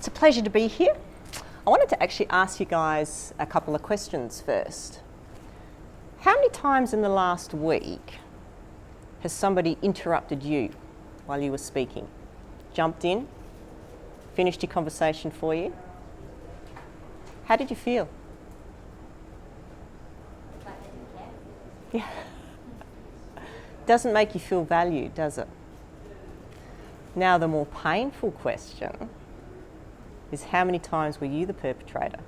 It's a pleasure to be here. I wanted to actually ask you guys a couple of questions first. How many times in the last week has somebody interrupted you while you were speaking? Jumped in, finished your conversation for you? How did you feel? Yeah. Doesn't make you feel valued, does it? Now, the more painful question is, how many times were you the perpetrator?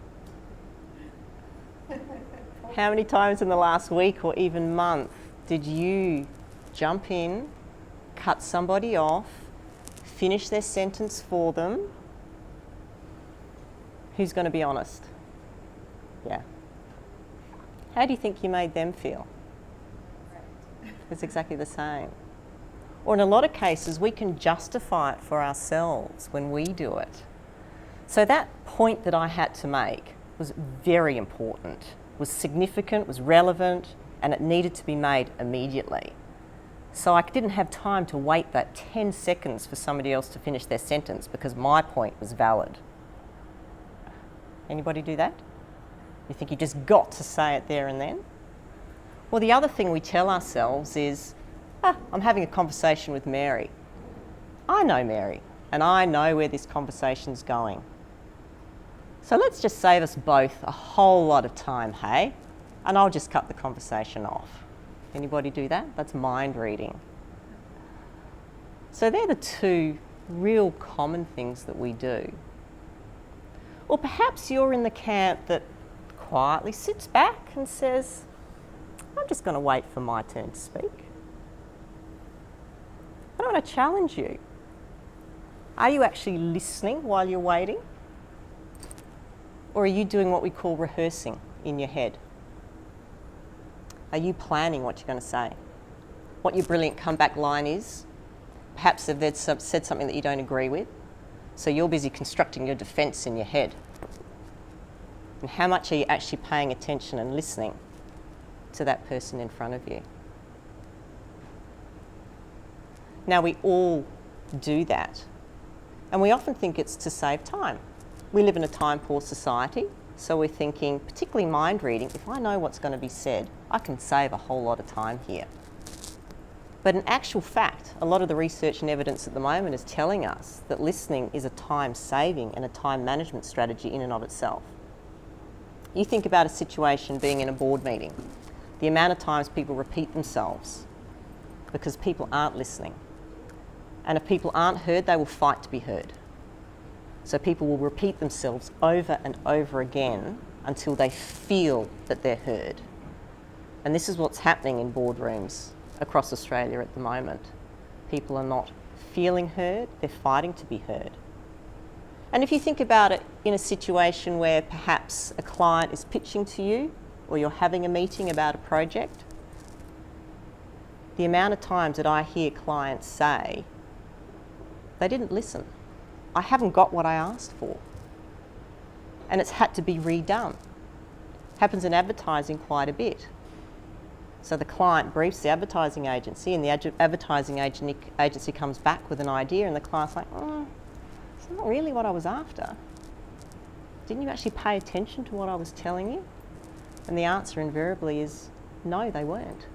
How many times in the last week or even month did you jump in, cut somebody off, finish their sentence for them? Who's going to be honest? Yeah. How do you think you made them feel? It's exactly the same. Or in a lot of cases, we can justify it for ourselves when we do it. So that point that I had to make was very important, was significant, was relevant, and it needed to be made immediately. So I didn't have time to wait that 10 seconds for somebody else to finish their sentence because my point was valid. Anybody do that? You think you just got to say it there and then? Well, the other thing we tell ourselves is, I'm having a conversation with Mary. I know Mary, and I know where this conversation's going. So let's just save us both a whole lot of time, hey? And I'll just cut the conversation off. Anybody do that? That's mind reading. So they're the two real common things that we do. Or perhaps you're in the camp that quietly sits back and says, I'm just going to wait for my turn to speak. I don't want to challenge you. Are you actually listening while you're waiting? Or are you doing what we call rehearsing in your head? Are you planning what you're going to say? What your brilliant comeback line is? Perhaps they've said something that you don't agree with. So you're busy constructing your defence in your head. And how much are you actually paying attention and listening to that person in front of you? Now, we all do that. And we often think it's to save time. We live in a time-poor society, so we're thinking, particularly mind reading, if I know what's going to be said, I can save a whole lot of time here. But in actual fact, a lot of the research and evidence at the moment is telling us that listening is a time-saving and a time management strategy in and of itself. You think about a situation being in a board meeting, the amount of times people repeat themselves because people aren't listening. And if people aren't heard, they will fight to be heard. So people will repeat themselves over and over again until they feel that they're heard. And this is what's happening in boardrooms across Australia at the moment. People are not feeling heard, they're fighting to be heard. And if you think about it in a situation where perhaps a client is pitching to you or you're having a meeting about a project, the amount of times that I hear clients say, they didn't listen. I haven't got what I asked for. And it's had to be redone. Happens in advertising quite a bit. So the client briefs the advertising agency and the advertising agency comes back with an idea and the client's like, it's not really what I was after. Didn't you actually pay attention to what I was telling you? And the answer invariably is, no, they weren't.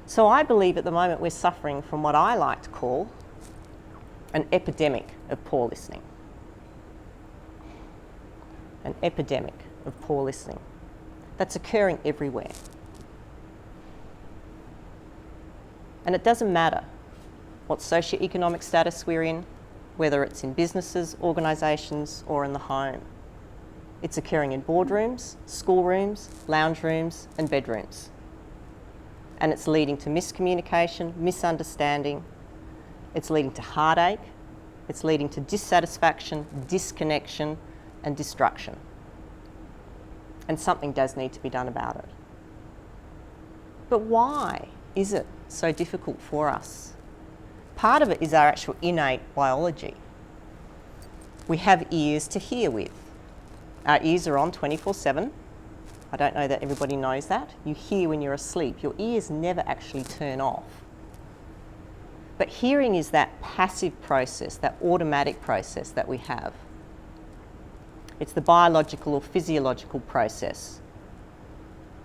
So I believe at the moment we're suffering from what I like to call an epidemic of poor listening. An epidemic of poor listening that's occurring everywhere. And it doesn't matter what socioeconomic status we're in, whether it's in businesses, organisations, or in the home. It's occurring in boardrooms, schoolrooms, lounge rooms, and bedrooms. And it's leading to miscommunication, misunderstanding. It's leading to heartache. It's leading to dissatisfaction, disconnection, and destruction. And something does need to be done about it. But why is it so difficult for us? Part of it is our actual innate biology. We have ears to hear with. Our ears are on 24/7. I don't know that everybody knows that. You hear when you're asleep. Your ears never actually turn off. But hearing is that passive process, that automatic process that we have. It's the biological or physiological process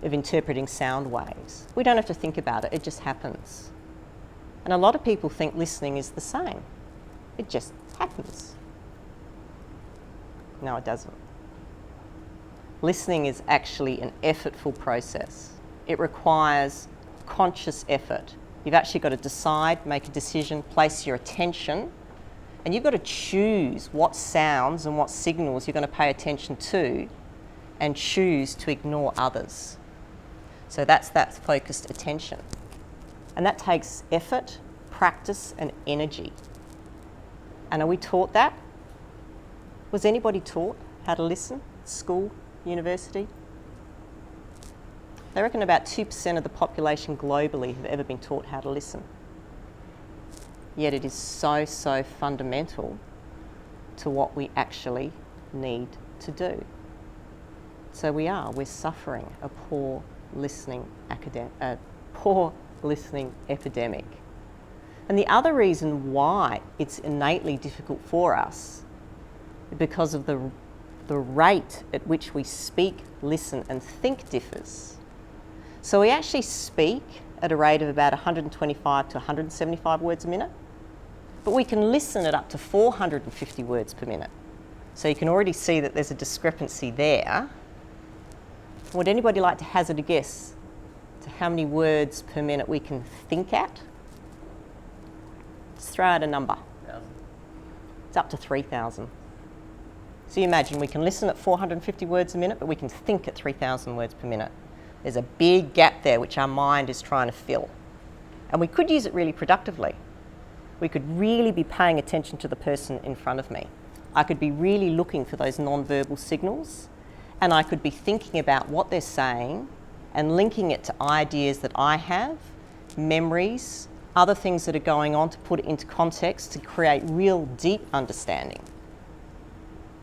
of interpreting sound waves. We don't have to think about it, it just happens. And a lot of people think listening is the same. It just happens. No, it doesn't. Listening is actually an effortful process. It requires conscious effort. You've actually got to decide, make a decision, place your attention, and you've got to choose what sounds and what signals you're going to pay attention to and choose to ignore others. So that's that focused attention. And that takes effort, practice, and energy. And are we taught that? Was anybody taught how to listen? School, university? They reckon about 2% of the population globally have ever been taught how to listen. Yet it is so, so fundamental to what we actually need to do. So we're suffering a poor listening epidemic. And the other reason why it's innately difficult for us is because of the rate at which we speak, listen, and think differs. So we actually speak at a rate of about 125 to 175 words a minute, but we can listen at up to 450 words per minute. So you can already see that there's a discrepancy there. Would anybody like to hazard a guess to how many words per minute we can think at? Just throw out a number. 1,000. It's up to 3,000. So you imagine we can listen at 450 words a minute, but we can think at 3,000 words per minute. There's a big gap there which our mind is trying to fill. And we could use it really productively. We could really be paying attention to the person in front of me. I could be really looking for those non-verbal signals, and I could be thinking about what they're saying and linking it to ideas that I have, memories, other things that are going on to put it into context to create real deep understanding.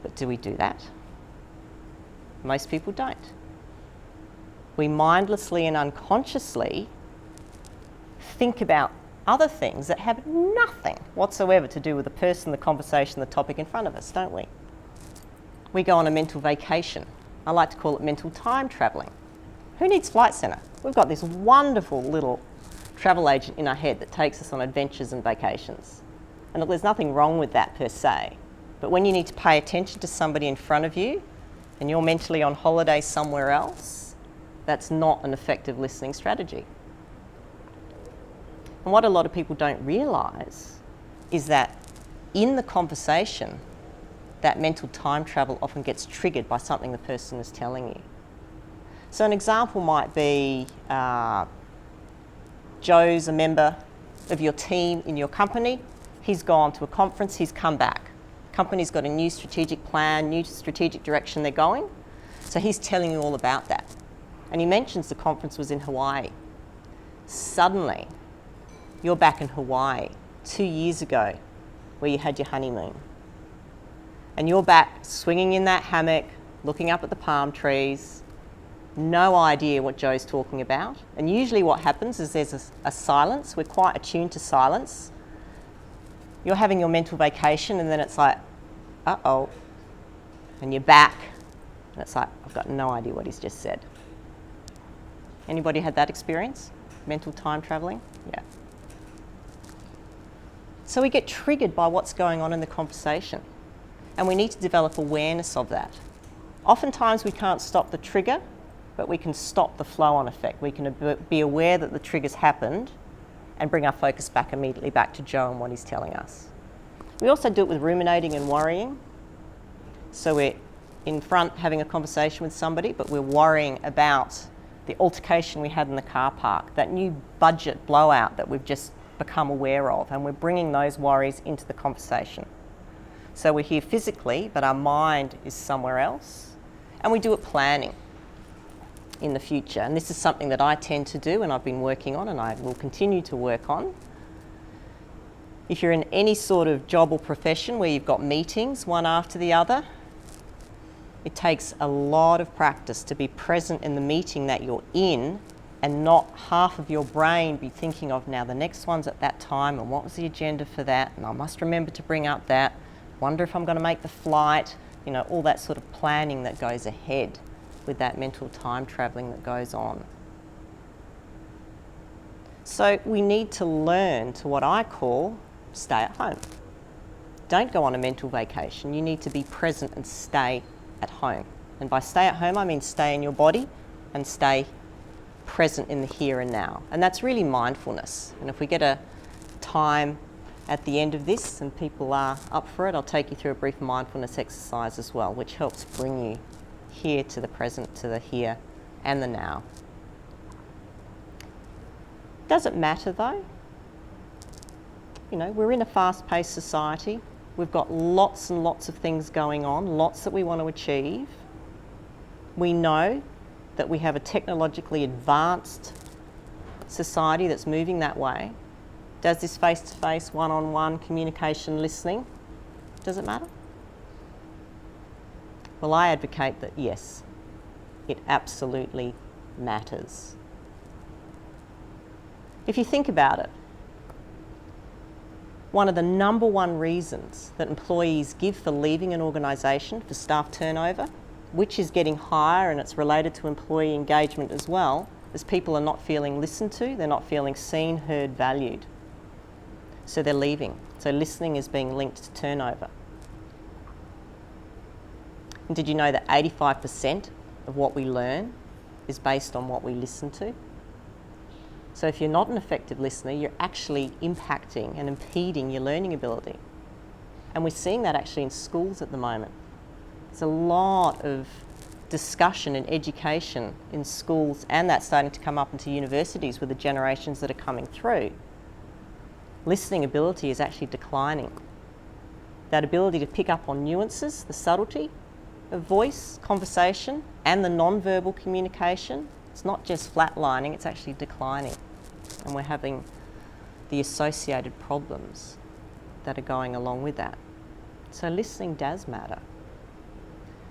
But do we do that? Most people don't. We mindlessly and unconsciously think about other things that have nothing whatsoever to do with the person, the conversation, the topic in front of us, don't we? We go on a mental vacation. I like to call it mental time travelling. Who needs Flight Centre? We've got this wonderful little travel agent in our head that takes us on adventures and vacations. And look, there's nothing wrong with that per se. But when you need to pay attention to somebody in front of you and you're mentally on holiday somewhere else, that's not an effective listening strategy. And what a lot of people don't realise is that in the conversation, that mental time travel often gets triggered by something the person is telling you. So an example might be Joe's a member of your team in your company. He's gone to a conference, he's come back. Company's got a new strategic plan, new strategic direction they're going. So he's telling you all about that. And he mentions the conference was in Hawaii. Suddenly, you're back in Hawaii 2 years ago where you had your honeymoon. And you're back swinging in that hammock, looking up at the palm trees, no idea what Joe's talking about. And usually what happens is there's a silence. We're quite attuned to silence. You're having your mental vacation and then it's like, uh-oh. And you're back and it's like, I've got no idea what he's just said. Anybody had that experience? Mental time travelling? Yeah. So we get triggered by what's going on in the conversation, and we need to develop awareness of that. Oftentimes we can't stop the trigger, but we can stop the flow-on effect. We can be aware that the trigger's happened and bring our focus back immediately back to Joe and what he's telling us. We also do it with ruminating and worrying. So we're in front having a conversation with somebody, but we're worrying about the altercation we had in the car park, that new budget blowout that we've just become aware of, and we're bringing those worries into the conversation. So we're here physically, but our mind is somewhere else, and we do it planning in the future. And this is something that I tend to do and I've been working on and I will continue to work on. If you're in any sort of job or profession where you've got meetings one after the other, it takes a lot of practice to be present in the meeting that you're in and not half of your brain be thinking of, now the next one's at that time and what was the agenda for that, and I must remember to bring up that, wonder if I'm going to make the flight, you know, all that sort of planning that goes ahead with that mental time travelling that goes on. So we need to learn to what I call stay at home. Don't go on a mental vacation. You need to be present and stay at home. And by stay at home, I mean stay in your body and stay present in the here and now. And that's really mindfulness. And if we get a time at the end of this and people are up for it, I'll take you through a brief mindfulness exercise as well, which helps bring you here to the present, to the here and the now. Does it matter though? You know, we're in a fast-paced society. We've got lots and lots of things going on, lots that we want to achieve. We know that we have a technologically advanced society that's moving that way. Does this face-to-face, one-on-one communication, listening, does it matter? Well, I advocate that yes, it absolutely matters. If you think about it, one of the number one reasons that employees give for leaving an organisation for staff turnover, which is getting higher and it's related to employee engagement as well, is people are not feeling listened to, they're not feeling seen, heard, valued. So they're leaving. So listening is being linked to turnover. And did you know that 85% of what we learn is based on what we listen to? So if you're not an effective listener, you're actually impacting and impeding your learning ability. And we're seeing that actually in schools at the moment. There's a lot of discussion and education in schools, and that's starting to come up into universities with the generations that are coming through. Listening ability is actually declining. That ability to pick up on nuances, the subtlety of voice, conversation, and the non-verbal communication, it's not just flatlining, it's actually declining. And we're having the associated problems that are going along with that. So listening does matter.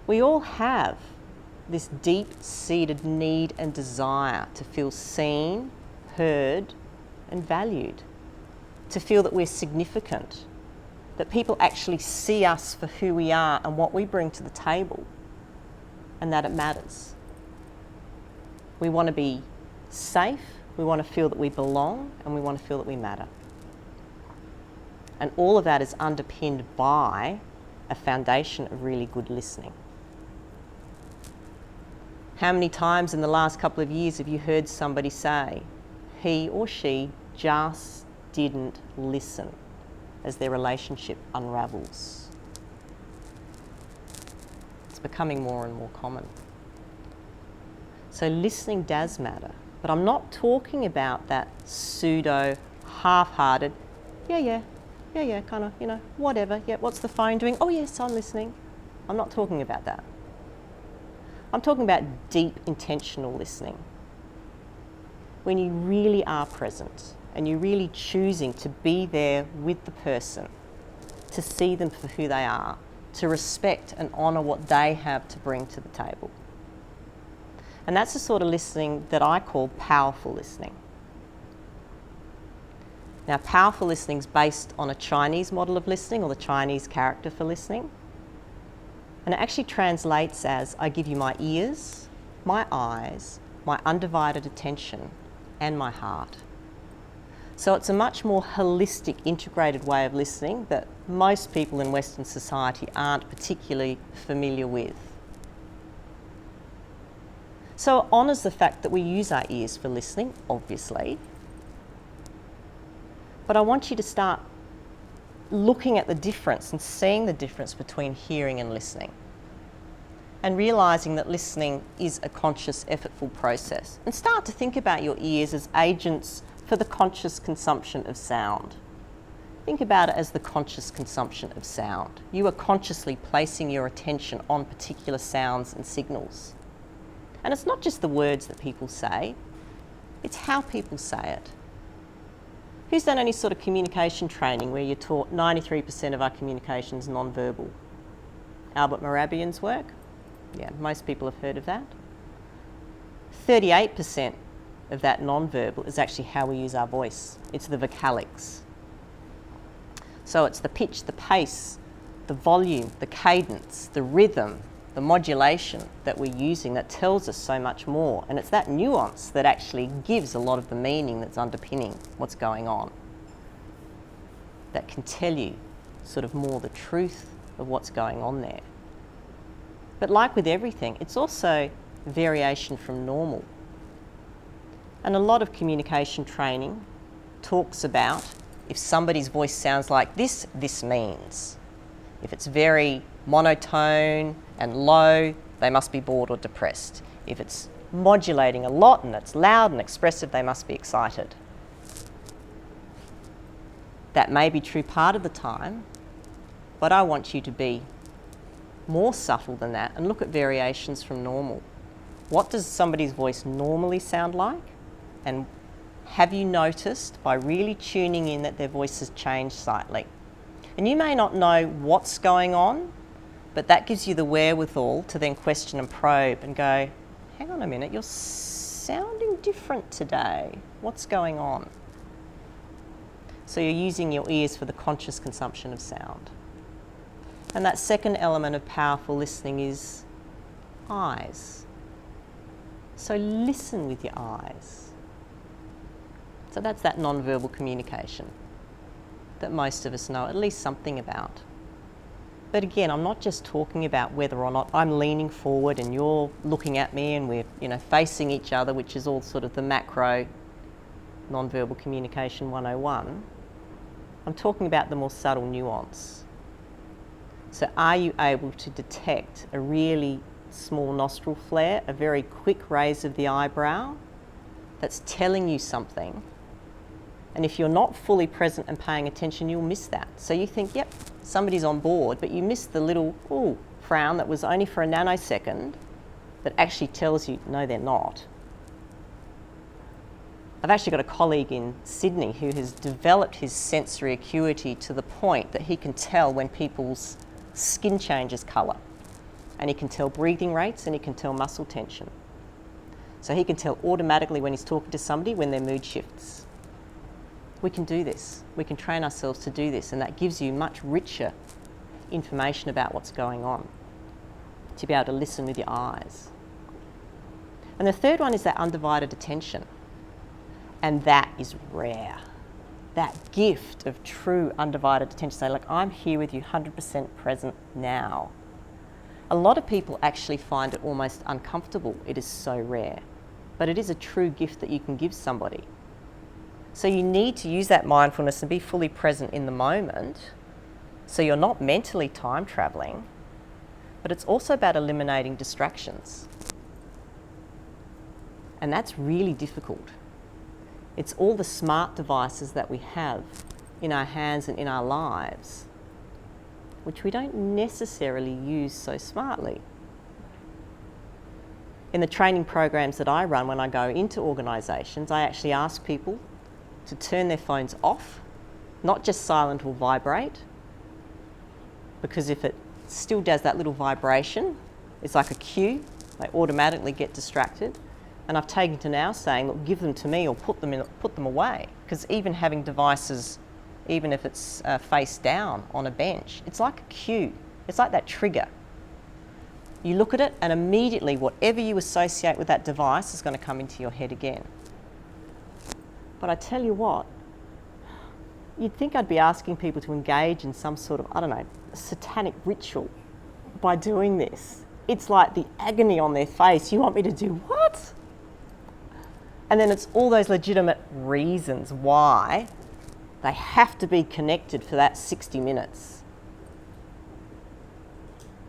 We all have this deep-seated need and desire to feel seen, heard, and valued. To feel that we're significant, that people actually see us for who we are and what we bring to the table, and that it matters. We want to be safe, we want to feel that we belong, and we want to feel that we matter. And all of that is underpinned by a foundation of really good listening. How many times in the last couple of years have you heard somebody say, he or she just didn't listen as their relationship unravels? It's becoming more and more common. So listening does matter, but I'm not talking about that pseudo, half-hearted, yeah, kind of, you know, whatever, yeah, what's the phone doing? Oh yes, I'm listening. I'm not talking about that. I'm talking about deep, intentional listening. When you really are present and you're really choosing to be there with the person, to see them for who they are, to respect and honour what they have to bring to the table. And that's the sort of listening that I call powerful listening. Now, powerful listening is based on a Chinese model of listening, or the Chinese character for listening. And it actually translates as, I give you my ears, my eyes, my undivided attention, and my heart. So it's a much more holistic, integrated way of listening that most people in Western society aren't particularly familiar with. So it honours the fact that we use our ears for listening, obviously. But I want you to start looking at the difference and seeing the difference between hearing and listening. And realising that listening is a conscious, effortful process. And start to think about your ears as agents for the conscious consumption of sound. Think about it as the conscious consumption of sound. You are consciously placing your attention on particular sounds and signals. And it's not just the words that people say, it's how people say it. Who's done any sort of communication training where you're taught 93% of our communication is non-verbal? Albert Mehrabian's work? Yeah, most people have heard of that. 38% of that non-verbal is actually how we use our voice. It's the vocalics. So it's the pitch, the pace, the volume, the cadence, the rhythm, the modulation that we're using that tells us so much more. And it's that nuance that actually gives a lot of the meaning that's underpinning what's going on. That can tell you sort of more the truth of what's going on there. But like with everything, it's also variation from normal. And a lot of communication training talks about if somebody's voice sounds like this, this means. If it's very monotone and low, they must be bored or depressed. If it's modulating a lot and it's loud and expressive, they must be excited. That may be true part of the time, but I want you to be more subtle than that and look at variations from normal. What does somebody's voice normally sound like? And have you noticed by really tuning in that their voice has changed slightly? And you may not know what's going on, but that gives you the wherewithal to then question and probe and go, hang on a minute, you're sounding different today. What's going on? So you're using your ears for the conscious consumption of sound. And that second element of powerful listening is eyes. So listen with your eyes. So that's that non-verbal communication that most of us know at least something about. But again, I'm not just talking about whether or not I'm leaning forward and you're looking at me and we're, facing each other, which is all sort of the macro non-verbal communication 101. I'm talking about the more subtle nuance. So are you able to detect a really small nostril flare, a very quick raise of the eyebrow that's telling you something? And if you're not fully present and paying attention, you'll miss that. So you think, yep, somebody's on board, but you miss the little frown that was only for a nanosecond that actually tells you, no, they're not. I've actually got a colleague in Sydney who has developed his sensory acuity to the point that he can tell when people's skin changes colour. And he can tell breathing rates and he can tell muscle tension. So he can tell automatically when he's talking to somebody when their mood shifts. We can do this. We can train ourselves to do this, and that gives you much richer information about what's going on, to be able to listen with your eyes. And the third one is that undivided attention. And that is rare. That gift of true undivided attention. Say, look, I'm here with you 100% present now. A lot of people actually find it almost uncomfortable. It is so rare. But it is a true gift that you can give somebody. So you need to use that mindfulness and be fully present in the moment. So you're not mentally time traveling, but it's also about eliminating distractions. And that's really difficult. It's all the smart devices that we have in our hands and in our lives, which we don't necessarily use so smartly. In the training programs that I run when I go into organisations, I actually ask people to turn their phones off, not just silent or vibrate, because if it still does that little vibration, it's like a cue, they automatically get distracted. And I've taken to now saying, look, give them to me or put them away, because even having devices, even if it's face down on a bench, it's like a cue. It's like that trigger. You look at it and immediately whatever you associate with that device is going to come into your head again. But I tell you what, you'd think I'd be asking people to engage in some sort of, satanic ritual by doing this. It's like the agony on their face. You want me to do what? And then it's all those legitimate reasons why they have to be connected for that 60 minutes.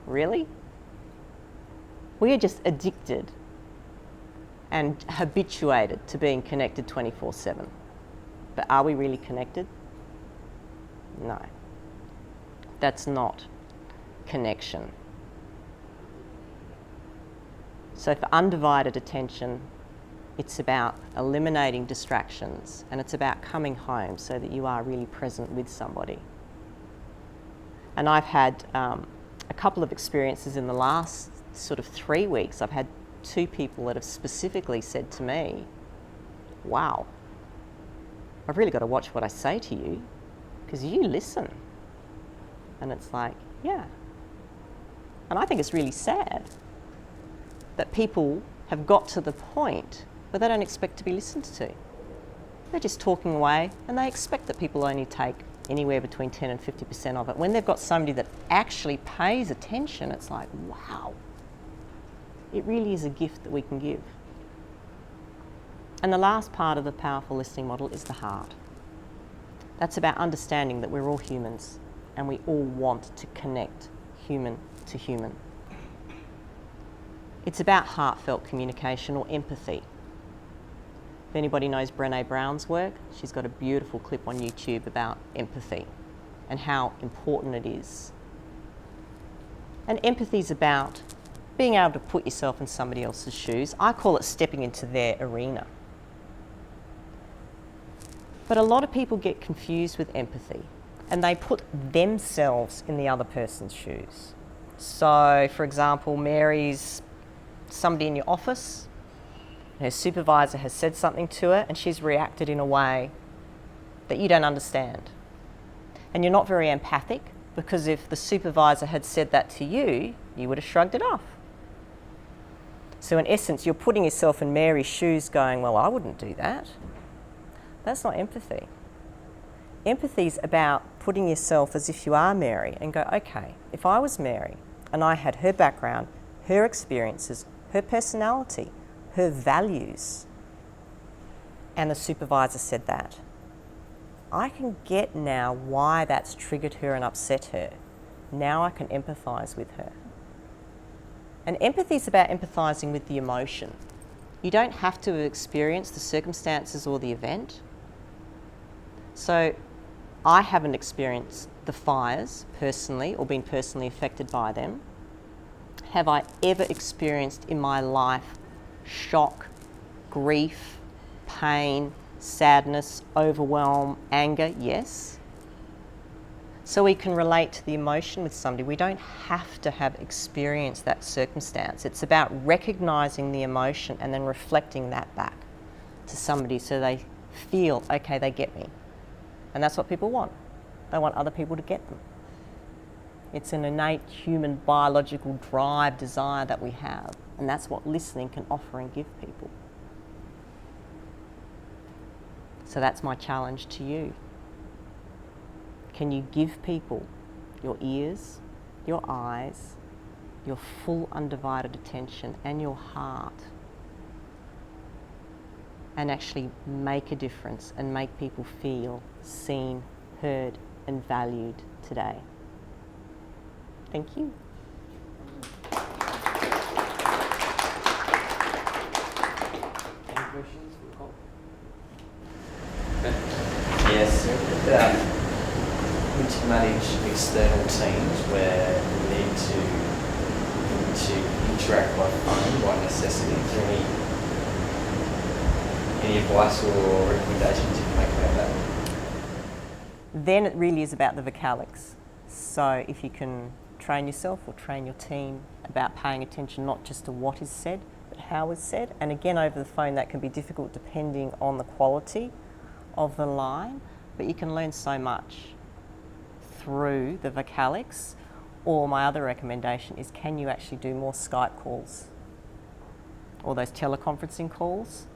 Really? We are just addicted and habituated to being connected 24/7. But are we really connected? No. That's not connection. So for undivided attention, it's about eliminating distractions, and it's about coming home so that you are really present with somebody. And I've had a couple of experiences in the last sort of 3 weeks. I've had 2 people that have specifically said to me, wow, I've really got to watch what I say to you because you listen. And it's like, yeah. And I think it's really sad that people have got to the point where they don't expect to be listened to. They're just talking away and they expect that people only take anywhere between 10 and 50% of it. When they've got somebody that actually pays attention, it's like, wow. It really is a gift that we can give. And the last part of the powerful listening model is the heart. That's about understanding that we're all humans and we all want to connect human to human. It's about heartfelt communication or empathy. If anybody knows Brené Brown's work, she's got a beautiful clip on YouTube about empathy and how important it is. And empathy is about being able to put yourself in somebody else's shoes. I call it stepping into their arena. But a lot of people get confused with empathy and they put themselves in the other person's shoes. So, for example, Mary's somebody in your office, her supervisor has said something to her and she's reacted in a way that you don't understand. And you're not very empathic because if the supervisor had said that to you, you would have shrugged it off. So in essence, you're putting yourself in Mary's shoes going, well, I wouldn't do that. That's not empathy. Empathy is about putting yourself as if you are Mary and go, okay, if I was Mary and I had her background, her experiences, her personality, her values, and the supervisor said that, I can get now why that's triggered her and upset her. Now I can empathise with her. And empathy is about empathising with the emotion. You don't have to experience the circumstances or the event. So I haven't experienced the fires personally or been personally affected by them. Have I ever experienced in my life shock, grief, pain, sadness, overwhelm, anger? Yes. So we can relate to the emotion with somebody. We don't have to have experienced that circumstance. It's about recognising the emotion and then reflecting that back to somebody so they feel, okay, they get me. And that's what people want. They want other people to get them. It's an innate human biological drive, desire that we have. And that's what listening can offer and give people. So that's my challenge to you. Can you give people your ears, your eyes, your full undivided attention and your heart and actually make a difference and make people feel seen, heard and valued today? Thank you. Any questions for Nicole? Yes, to manage external teams where we need to interact by phone, by necessity. Is there any advice or recommendations you can make about that? Then it really is about the vocalics. So if you can train yourself or train your team about paying attention not just to what is said, but how is said. And again, over the phone that can be difficult depending on the quality of the line, but you can learn so much through the vocalics. Or my other recommendation is, can you actually do more Skype calls or those teleconferencing calls?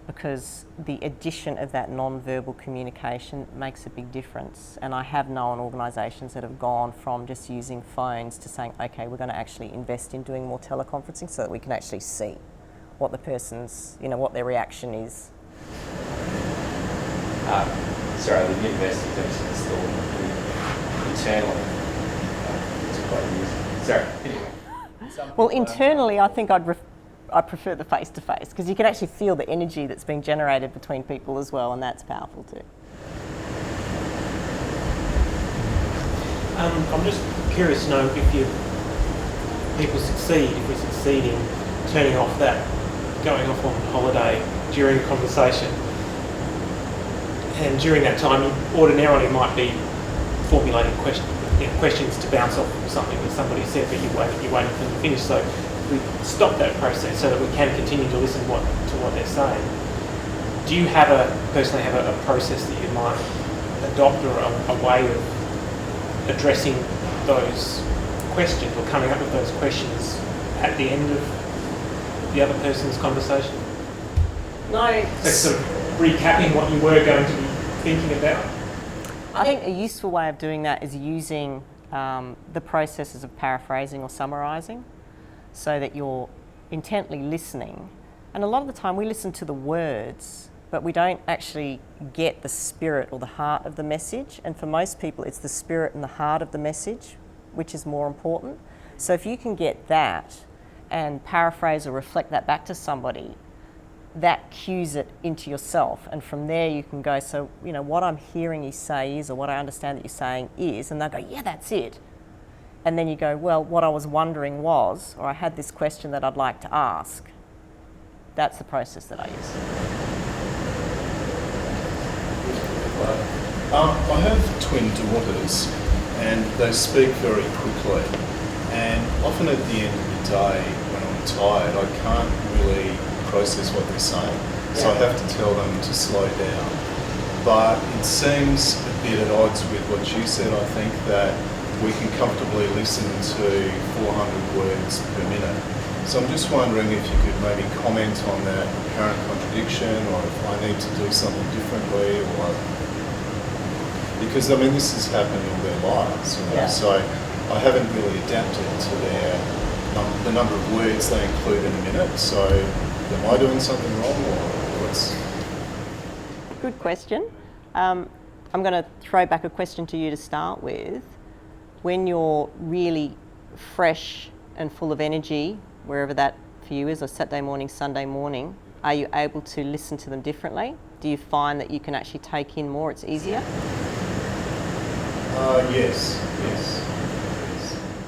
Because the addition of that non-verbal communication makes a big difference. And I have known organisations that have gone from just using phones to saying, okay, we're going to actually invest in doing more teleconferencing so that we can actually see what the person's, what their reaction is. Sorry, the university is installed internally. It's quite useful. Sorry, anyway. Well, internally, I think I prefer the face-to-face because you can actually feel the energy that's being generated between people as well, and that's powerful too. I'm just curious to know if we succeed in turning off that going off on holiday during a conversation, and during that time you ordinarily might be formulating questions to bounce off something that somebody said, but you're waiting for them to finish. So we stop that process so that we can continue to listen to what they're saying. do you personally have a process that you might adopt, or a way of addressing those questions or coming up with those questions at the end of the other person's conversation? No. So sort of recapping what you were going to be thinking about? I think a useful way of doing that is using the processes of paraphrasing or summarising, so that you're intently listening. And a lot of the time we listen to the words, but we don't actually get the spirit or the heart of the message. And for most people, it's the spirit and the heart of the message which is more important. So if you can get that and paraphrase or reflect that back to somebody, that cues it into yourself, and from there you can go, so what I'm hearing you say is, or what I understand that you're saying is, and they'll go, yeah, that's it. And then you go, well, what I was wondering was, or I had this question that I'd like to ask. That's the process that I use. I have twin daughters, and they speak very quickly, and often at the end of the day when I'm tired I can't really process what they're saying, so I have to tell them to slow down. But it seems a bit at odds with what you said. I think that we can comfortably listen to 400 words per minute. So I'm just wondering if you could maybe comment on that apparent contradiction, or if I need to do something differently, or because this has happened all their lives, so I haven't really adapted to the number of words they include in a minute. So am I doing something wrong, or what's... Good question. I'm going to throw back a question to you to start with. When you're really fresh and full of energy, wherever that for you is, or Saturday morning, Sunday morning, are you able to listen to them differently? Do you find that you can actually take in more, it's easier? Yes.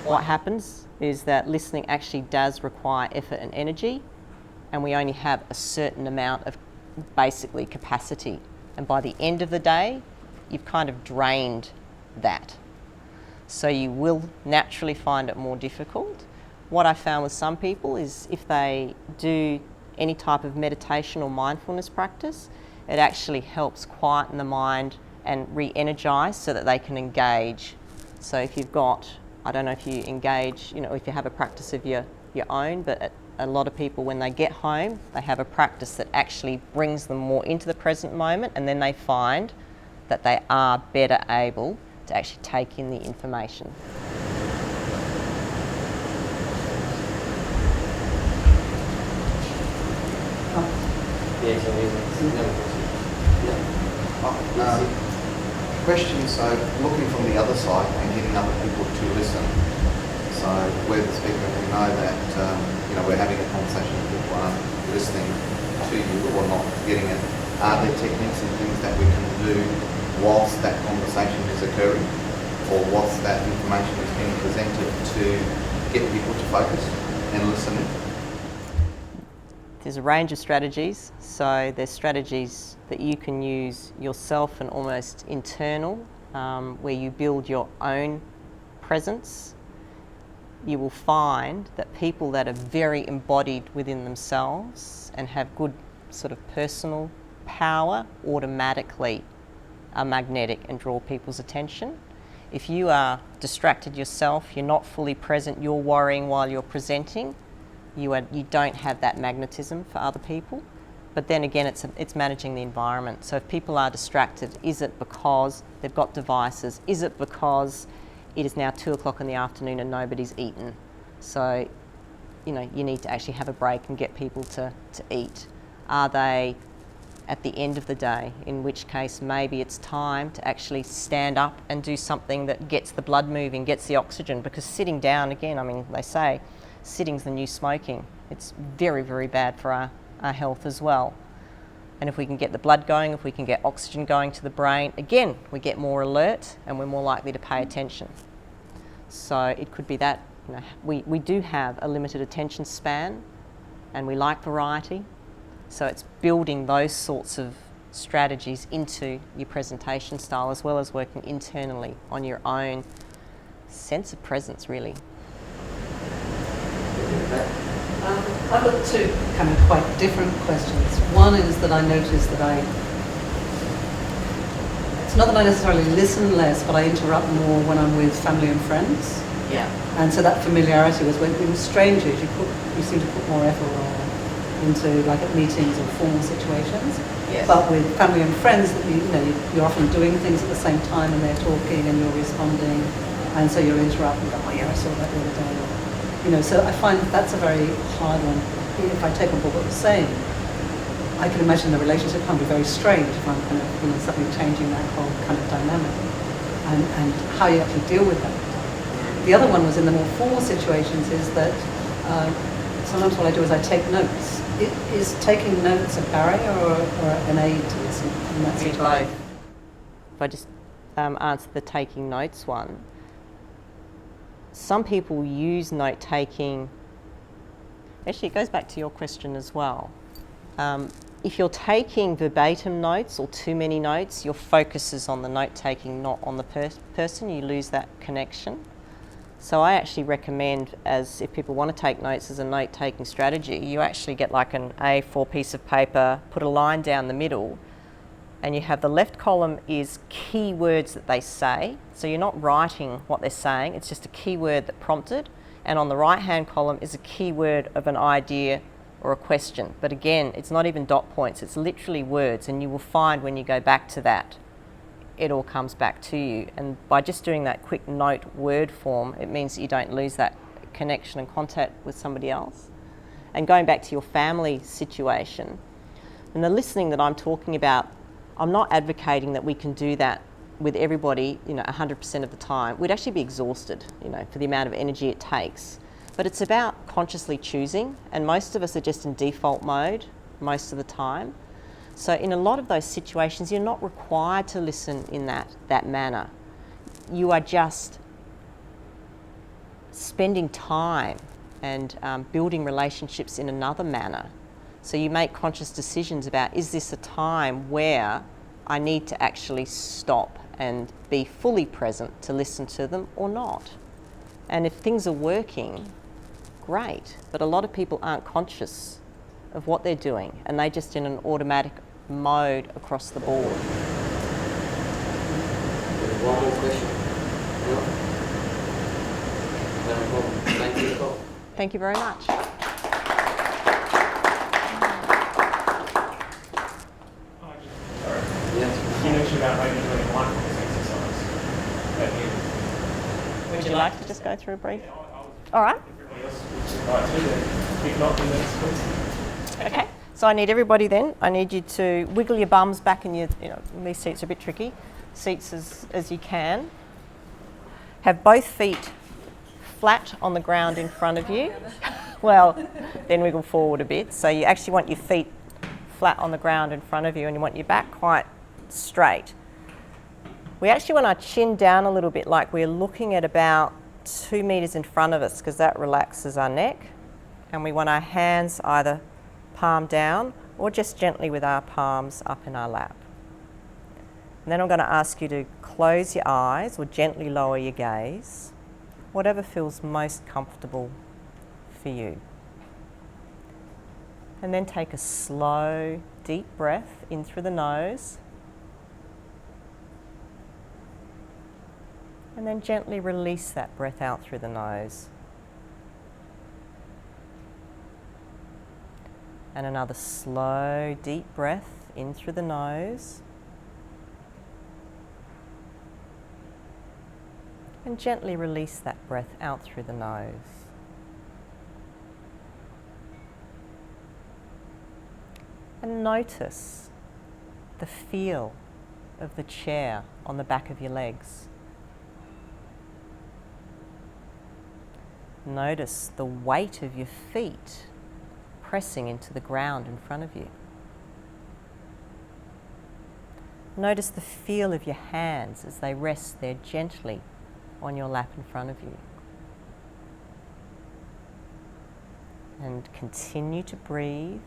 What happens is that listening actually does require effort and energy, and we only have a certain amount of basically capacity. And by the end of the day, you've kind of drained that. So you will naturally find it more difficult. What I found with some people is if they do any type of meditation or mindfulness practice, it actually helps quieten the mind and re-energise so that they can engage. So if you've got, I don't know if you engage, if you have a practice of your own, but a lot of people when they get home, they have a practice that actually brings them more into the present moment, and then they find that they are better able to actually take in the information. Question, so looking from the other side and getting other people to listen. So we're the speaker and we know that we're having a conversation and people aren't listening to you or not getting it. Are there techniques and things that we can do whilst that conversation is occurring, or whilst that information is being presented, to get people to focus and listen in? There's a range of strategies. So there's strategies that you can use yourself and almost internal, where you build your own presence. You will find that people that are very embodied within themselves and have good sort of personal power automatically are magnetic and draw people's attention. If you are distracted yourself, you're not fully present, you're worrying while you're presenting, you don't have that magnetism for other people. But then again, it's managing the environment. So if people are distracted, is it because they've got devices? Is it because it is now 2 o'clock in the afternoon and nobody's eaten? So, you need to actually have a break and get people to eat. Are they at the end of the day, in which case maybe it's time to actually stand up and do something that gets the blood moving, gets the oxygen, because sitting down, again, they say sitting's the new smoking. It's very, very bad for our health as well. And if we can get the blood going, if we can get oxygen going to the brain, again, we get more alert and we're more likely to pay attention. So it could be that, we do have a limited attention span and we like variety. So it's building those sorts of strategies into your presentation style, as well as working internally on your own sense of presence, really. Hi, I've got two kind of quite different questions. One is that I notice that it's not that I necessarily listen less, but I interrupt more when I'm with family and friends. Yeah. And so that familiarity was when with strangers, you seem to put more effort into like at meetings or formal situations. Yes. But with family and friends, that you're often doing things at the same time and they're talking and you're responding, and so you'll interrupt and go, oh yeah, I saw that the other day. So I find that's a very hard one. If I take on board what you're saying, I can imagine the relationship can be very strange if I'm kind of suddenly changing that whole kind of dynamic, and how you actually deal with that. The other one was in the more formal situations is that sometimes what I do is I take notes. Is taking notes a barrier or an aid to listen in that situation? If I just answer the taking notes one, some people use note taking. Actually, it goes back to your question as well. If you're taking verbatim notes or too many notes, your focus is on the note taking, not on the person. You lose that connection. So I actually recommend, as if people want to take notes as a note-taking strategy, you actually get like an A4 piece of paper, put a line down the middle, and you have the left column is key words that they say. So you're not writing what they're saying, it's just a key word that prompted. And on the right-hand column is a key word of an idea or a question. But again, it's not even dot points, it's literally words, and you will find when you go back to that, it all comes back to you. And by just doing that quick note word form, it means that you don't lose that connection and contact with somebody else. And going back to your family situation, and the listening that I'm talking about, I'm not advocating that we can do that with everybody, 100% of the time. We'd actually be exhausted, for the amount of energy it takes. But it's about consciously choosing, and most of us are just in default mode most of the time. So in a lot of those situations, you're not required to listen in that manner. You are just spending time and building relationships in another manner. So you make conscious decisions about, is this a time where I need to actually stop and be fully present to listen to them or not? And if things are working, great. But a lot of people aren't conscious of what they're doing, and they're just in an automatic mode across the board. One more question. No problem. Thank you, Nicole. Thank you very much. Yes. You mentioned about maybe doing a mindfulness exercise. Would you like to just go through a brief? I'll All right. everybody else would like to, then if not, then that's good. Okay. So I need everybody then, I need you to wiggle your bums back in your, these seats are a bit tricky, seats as you can. Have both feet flat on the ground in front of you. Well, then wiggle forward a bit. So you actually want your feet flat on the ground in front of you, and you want your back quite straight. We actually want our chin down a little bit, like we're looking at about 2 meters in front of us, because that relaxes our neck. And we want our hands either palm down or just gently with our palms up in our lap. And then I'm going to ask you to close your eyes or gently lower your gaze, whatever feels most comfortable for you. And then take a slow, deep breath in through the nose, and then gently release that breath out through the nose. And another slow, deep breath in through the nose. And gently release that breath out through the nose. And notice the feel of the chair on the back of your legs. Notice the weight of your feet pressing into the ground in front of you. Notice the feel of your hands as they rest there gently on your lap in front of you. And continue to breathe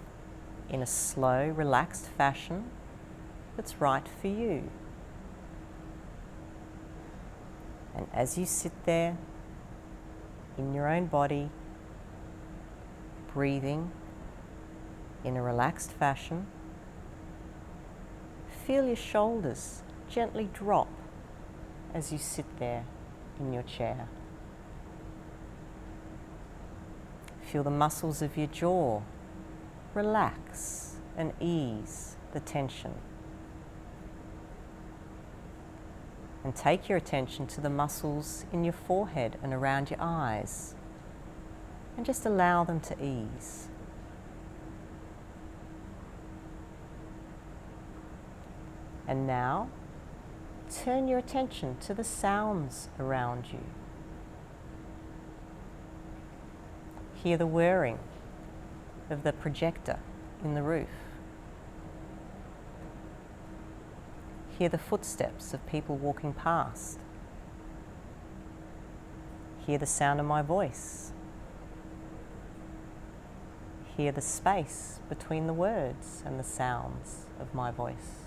in a slow, relaxed fashion that's right for you. And as you sit there in your own body, breathing in a relaxed fashion, feel your shoulders gently drop as you sit there in your chair. Feel the muscles of your jaw relax and ease the tension. And take your attention to the muscles in your forehead and around your eyes, and just allow them to ease. And now, turn your attention to the sounds around you. Hear the whirring of the projector in the roof. Hear the footsteps of people walking past. Hear the sound of my voice. Hear the space between the words and the sounds of my voice.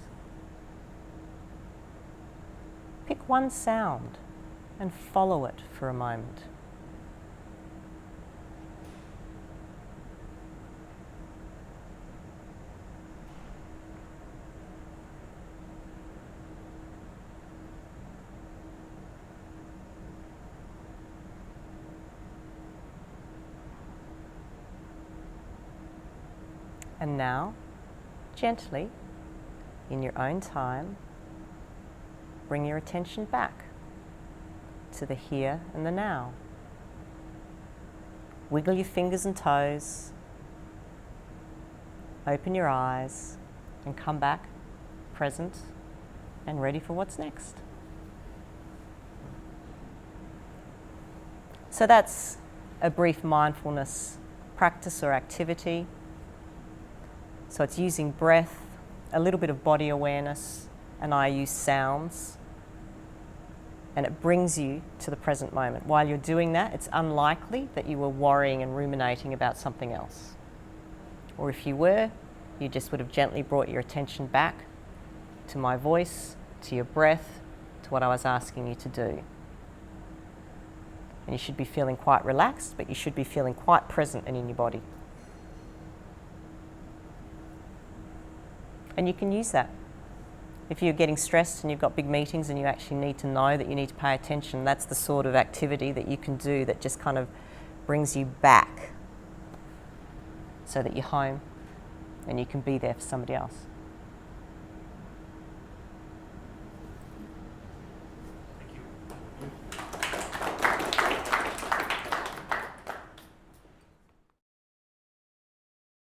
Pick one sound and follow it for a moment. And now, gently, in your own time, bring your attention back to the here and the now. Wiggle your fingers and toes, open your eyes, and come back present and ready for what's next. So that's a brief mindfulness practice or activity. So it's using breath, a little bit of body awareness, and I use sounds. And it brings you to the present moment. While you're doing that, it's unlikely that you were worrying and ruminating about something else. Or if you were, you just would have gently brought your attention back to my voice, to your breath, to what I was asking you to do. And you should be feeling quite relaxed, but you should be feeling quite present and in your body. And you can use that. If you're getting stressed and you've got big meetings and you actually need to know that you need to pay attention, that's the sort of activity that you can do that just kind of brings you back so that you're home and you can be there for somebody else.